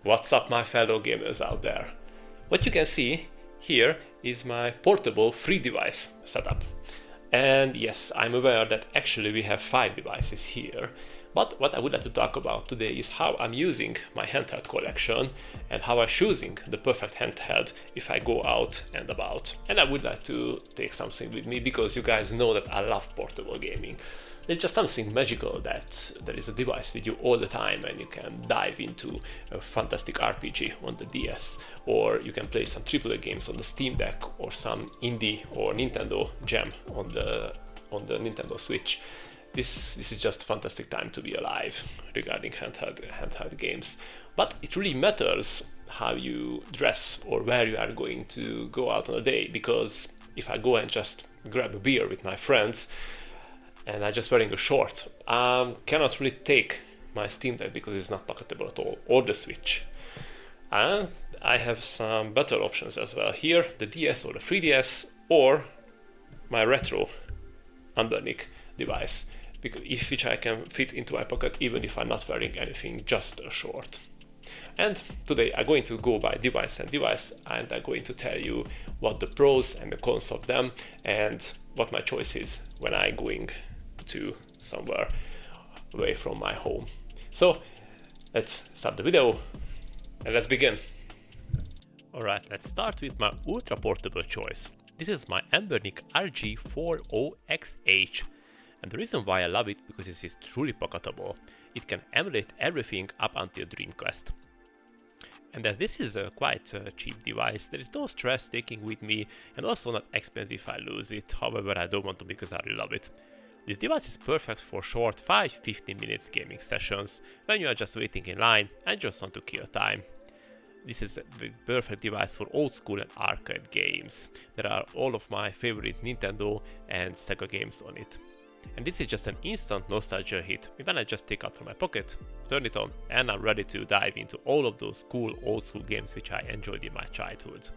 What's up, my fellow gamers out there? What you can see here is my portable 3 device setup. And yes, I'm aware that actually we have 5 devices here, but what I would like to talk about today is how I'm using my handheld collection and how I'm choosing the perfect handheld if I go out and about. And I would like to take something with me because you guys know that I love portable gaming. It's just something magical that there is a device with you all the time and you can dive into a fantastic RPG on the DS, or you can play some AAA games on the Steam Deck, or some indie or Nintendo gem on the Nintendo Switch. This is just a fantastic time to be alive regarding handheld games. But it really matters how you dress or where you are going to go out on a day, because if I go and just grab a beer with my friends and I'm just wearing a short, cannot really take my Steam Deck because it's not pocketable at all, or the Switch. And I have some better options as well here, the DS or the 3DS, or my retro Anbernic device, which I can fit into my pocket even if I'm not wearing anything, just a short. And today I'm going to go by device and I'm going to tell you what the pros and the cons of them and what my choice is when I'm going to somewhere away from my home. So let's start the video and let's begin. Alright, let's start with my ultra portable choice. This is my Anbernic RG40XH. And the reason why I love it because it is truly pocketable. It can emulate everything up until Dreamcast. And as this is a quite cheap device, there is no stress taking with me, and also not expensive if I lose it. However, I don't want to because I really love it. This device is perfect for short 5-15 minutes gaming sessions when you are just waiting in line and just want to kill time. This is the perfect device for old school and arcade games. There are all of my favorite Nintendo and Sega games on it. And this is just an instant nostalgia hit when I just take out from my pocket, turn it on, and I'm ready to dive into all of those cool old school games which I enjoyed in my childhood.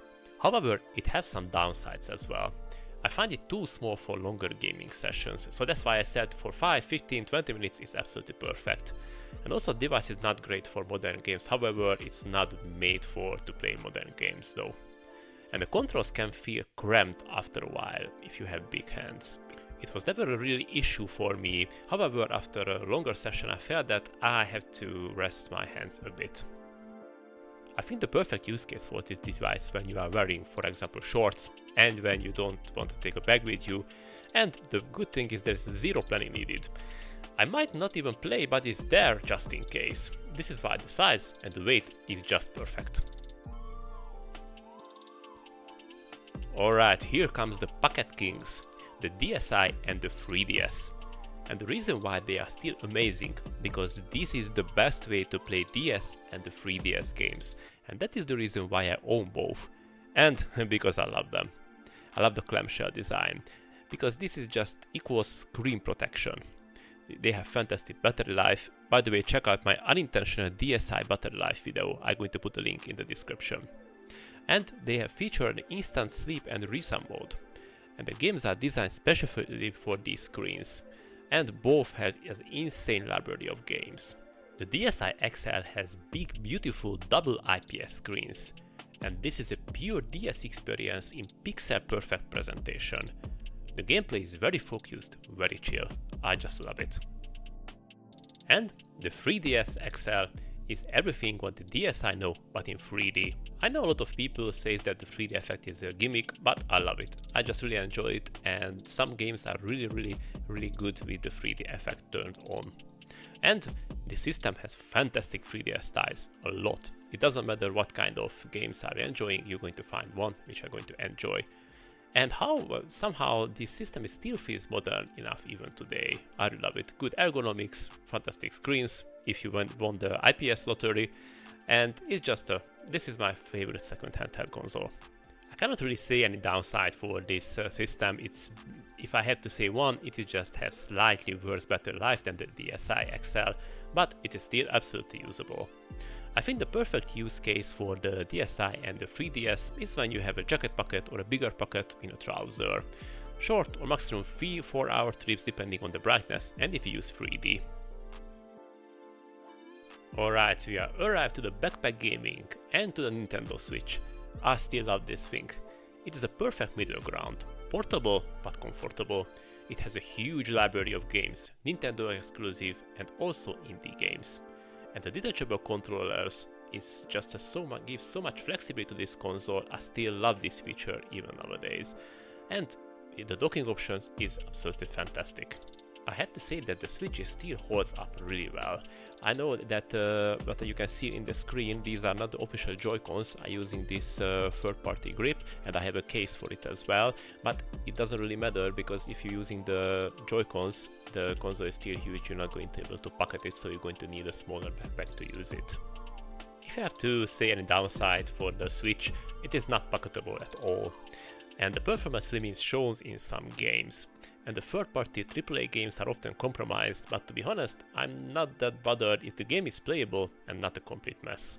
However, it has some downsides as well. I find it too small for longer gaming sessions, so that's why I said for 5, 15, 20 minutes is absolutely perfect. And also the device is not great for modern games, however it's not made to play modern games though. And the controls can feel cramped after a while if you have big hands. It was never a really issue for me, however after a longer session I felt that I have to rest my hands a bit. I think the perfect use case for this device when you are wearing, for example, shorts and when you don't want to take a bag with you, and the good thing is there's zero planning needed. I might not even play, but it's there just in case. This is why the size and the weight is just perfect. Alright, here comes the Pocket Kings, the DSi and the 3DS. And the reason why they are still amazing, because this is the best way to play DS and the 3DS games. And that is the reason why I own both. And because I love them. I love the clamshell design, because this is just equals screen protection. They have fantastic battery life. By the way, check out my unintentional DSi battery life video. I'm going to put a link in the description. And they have featured an instant sleep and reset mode. And the games are designed specifically for these screens. And both have an insane library of games. The DSi XL has big, beautiful double IPS screens. And this is a pure DS experience in pixel perfect presentation. The gameplay is very focused, very chill. I just love it. And the 3DS XL is everything what the DSi know, but in 3D. I know a lot of people say that the 3D effect is a gimmick, but I love it. I just really enjoy it, and some games are really good with the 3D effect turned on. And the system has fantastic 3D styles, a lot. It doesn't matter what kind of games are you enjoying, you're going to find one which are going to enjoy. And how somehow this system still feels modern enough even today. I really love it. Good ergonomics, fantastic screens if you won the IPS lottery, and it's just this is my favorite second handheld console. I cannot really say any downside for this system. If I had to say one, it just has slightly worse battery life than the DSi XL, but it is still absolutely usable. I think the perfect use case for the DSi and the 3DS is when you have a jacket pocket or a bigger pocket in a trouser. Short or maximum 3-4 hour trips depending on the brightness and if you use 3D. Alright, we are arrived to the backpack gaming and to the Nintendo Switch. I still love this thing. It is a perfect middle ground, portable but comfortable. It has a huge library of games, Nintendo exclusive and also indie games. And the detachable controllers is just gives so much flexibility to this console. I still love this feature even nowadays. And the docking options is absolutely fantastic. I had to say that the Switch still holds up really well. I know that what you can see in the screen, these are not the official Joy-Cons. I'm using this third-party grip and I have a case for it as well, but it doesn't really matter because if you're using the Joy-Cons, the console is still huge, you're not going to be able to pocket it, so you're going to need a smaller backpack to use it. If I have to say any downside for the Switch, it is not pocketable at all. And the performance limits shown in some games. And the third-party AAA games are often compromised, but to be honest, I'm not that bothered if the game is playable and not a complete mess.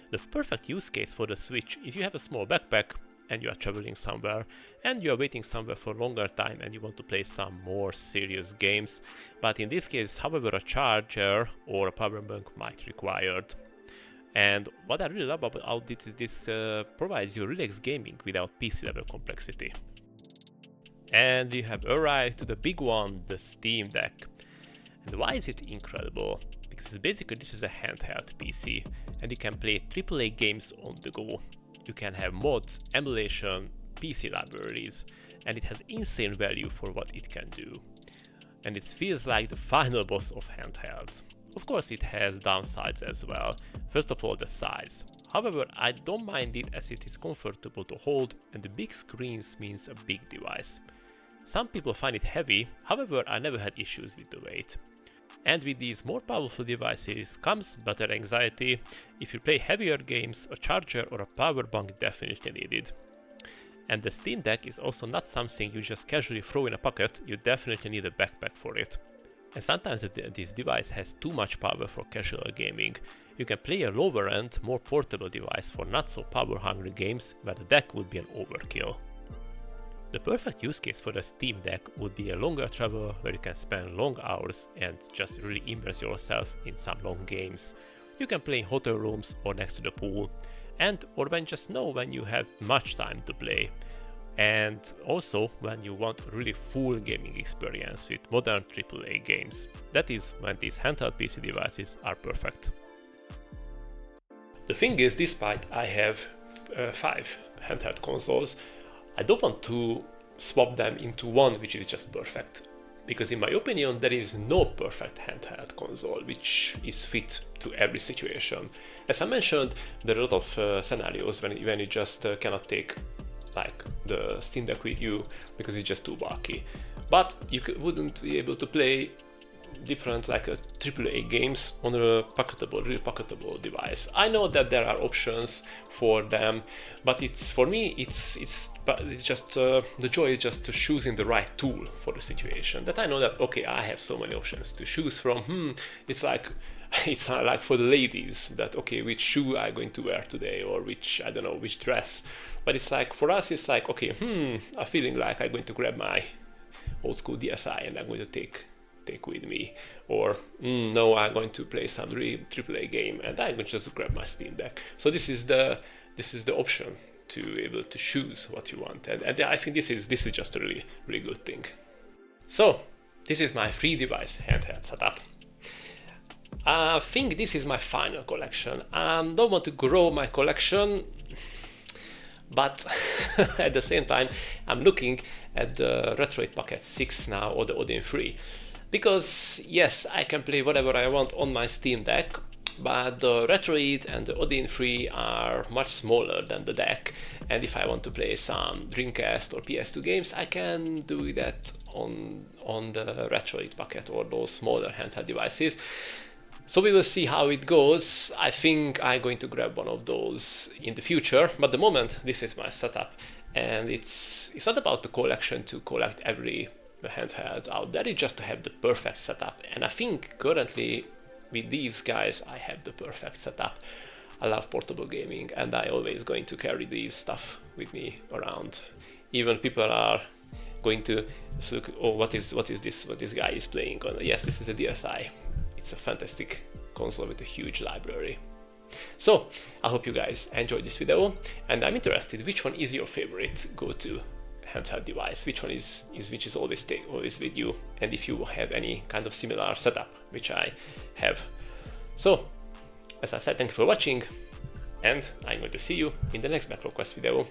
The perfect use case for the Switch if you have a small backpack and you are traveling somewhere and you are waiting somewhere for a longer time and you want to play some more serious games, but in this case, however, a charger or a power bank might be required. And what I really love about this is this provides you relaxed gaming without PC level complexity. And we have arrived to the big one, the Steam Deck. And why is it incredible? Because basically this is a handheld PC and you can play AAA games on the go. You can have mods, emulation, PC libraries, and it has insane value for what it can do. And it feels like the final boss of handhelds. Of course it has downsides as well. First of all, the size. However, I don't mind it as it is comfortable to hold and the big screens means a big device. Some people find it heavy, however I never had issues with the weight. And with these more powerful devices comes better anxiety. If you play heavier games, a charger or a power bank definitely needed. And the Steam Deck is also not something you just casually throw in a pocket, you definitely need a backpack for it. And sometimes this device has too much power for casual gaming. You can play a lower end, more portable device for not so power hungry games where the deck would be an overkill. The perfect use case for the Steam Deck would be a longer travel where you can spend long hours and just really immerse yourself in some long games. You can play in hotel rooms or next to the pool, or when you have much time to play. And also when you want really full gaming experience with modern AAA games. That is when these handheld PC devices are perfect. The thing is, despite I have 5 handheld consoles, I don't want to swap them into one which is just perfect. Because in my opinion, there is no perfect handheld console which is fit to every situation. As I mentioned, there are a lot of scenarios when you just cannot take like the Steam Deck with you because it's just too bulky. But you wouldn't be able to play different like AAA games on a really pocketable device. I know that there are options for them, but for me it's just the joy is just to choosing the right tool for the situation. That I know that okay, I have so many options to choose from. It's like for the ladies that okay, which shoe I'm going to wear today, or which dress. But it's like for us, it's like okay, I'm feeling like I'm going to grab my old school DSi and I'm going to take with me, or no, I'm going to play some AAA game and I'm going to just grab my Steam Deck. So this is the option to be able to choose what you want, and I think this is just a really good thing. So this is my 3-device handheld setup. I think this is my final collection. I don't want to grow my collection, but at the same time I'm looking at the Retroid Pocket 6 now, or the Odin 3. Because yes, I can play whatever I want on my Steam Deck, but the Retroid and the Odin 3 are much smaller than the deck, and if I want to play some Dreamcast or PS2 games, I can do that on the Retroid Pocket or those smaller handheld devices. So we will see how it goes. I think I'm going to grab one of those in the future, but at the moment this is my setup, and it's not about the collection to collect every handheld out there, it's just to have the perfect setup. And I think currently with these guys I have the perfect setup. I love portable gaming and I always going to carry these stuff with me around. Even people are going to look, oh, what is this, what this guy is playing on. Yes, this is a DSi. It's a fantastic console with a huge library. So I hope you guys enjoyed this video, and I'm interested which one is your favorite go-to handheld device, which one is always with you, and if you have any kind of similar setup which I have. So as I said, thank you for watching, and I'm going to see you in the next BacklogQuest video.